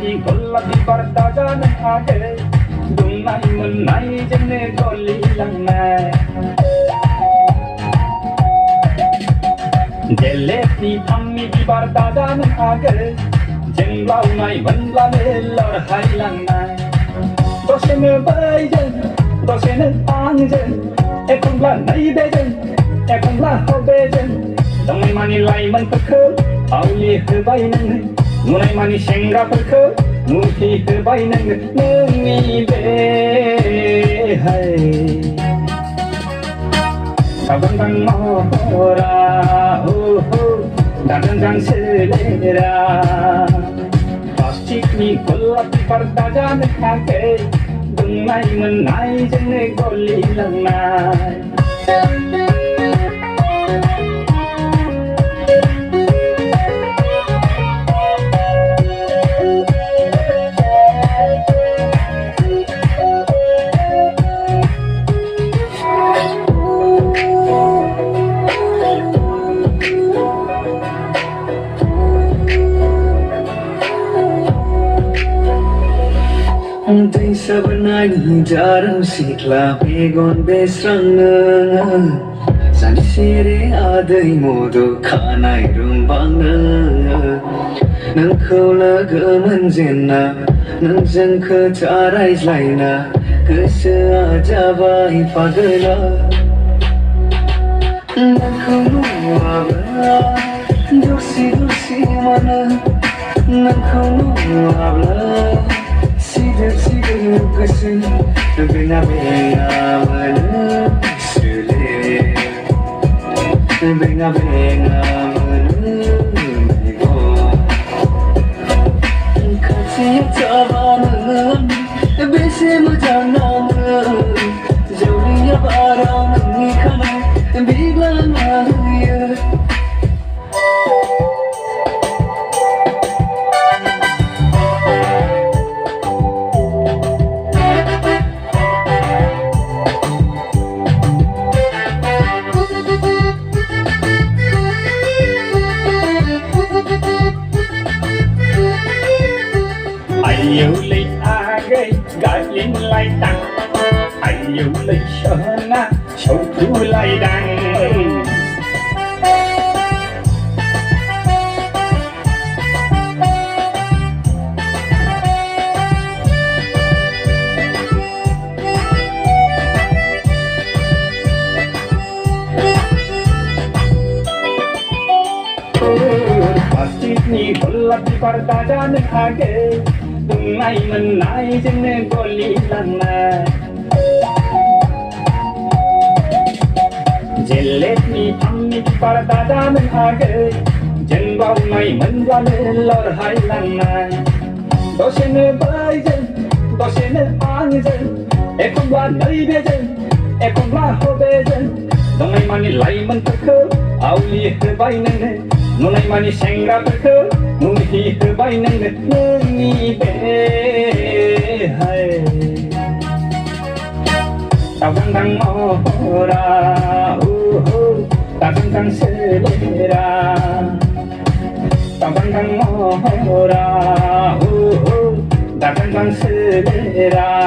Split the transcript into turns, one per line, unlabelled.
니 골라디 바르다자는 하게 눈나이 문나이 젠네 골리랑나이 젤레티 탐미 비바르다자는 하게 젠라우나이 원라네 러하이랑나이 도시는 바이젠 도시는 앙젠 에콩라 나이베젠 에콩라 호베젠 정말 많이 라이만 크크 아울리 흐바이는 눈에 많이 생각할까 무히 흐바이는 능이 배하이 가방당 먹어라 우후 나든장 슬래라 플라스틱이 골라피 바르다자는 하게 등나이는 나이 전에 걸리는 날
Tay sabanay jarang sikla pegon besrang Sani sire aday modo kanay rumbang Nang khawla gaman jenna Nang jang ka taray zlayna Kasa ajabay pagala Nang khawla Dursi dursi mana Nang khawla Sider kesin benga mana sule benga menego kasih tawanan bese mujanang jauhnya barang nikana bilang ya
yêu lấy ai gái lên lại tăng ai yêu lấy sơn na sâu thu lại đăng pasti ni golati pardajan hage Tunay manay jene golilang na Jellet ni amni pardajan hage Jenbao may manwale lor hai lang na Dosene baijen dosene angjen Ekongwa naibejen ekongwa hobejen Dongai mani lai man takho auli hebai nene Nunai mani sengra takho nuhi hebai nene Nungi behai Tabandang mohora Tabandang selera Tabandang mohora Tabandang selera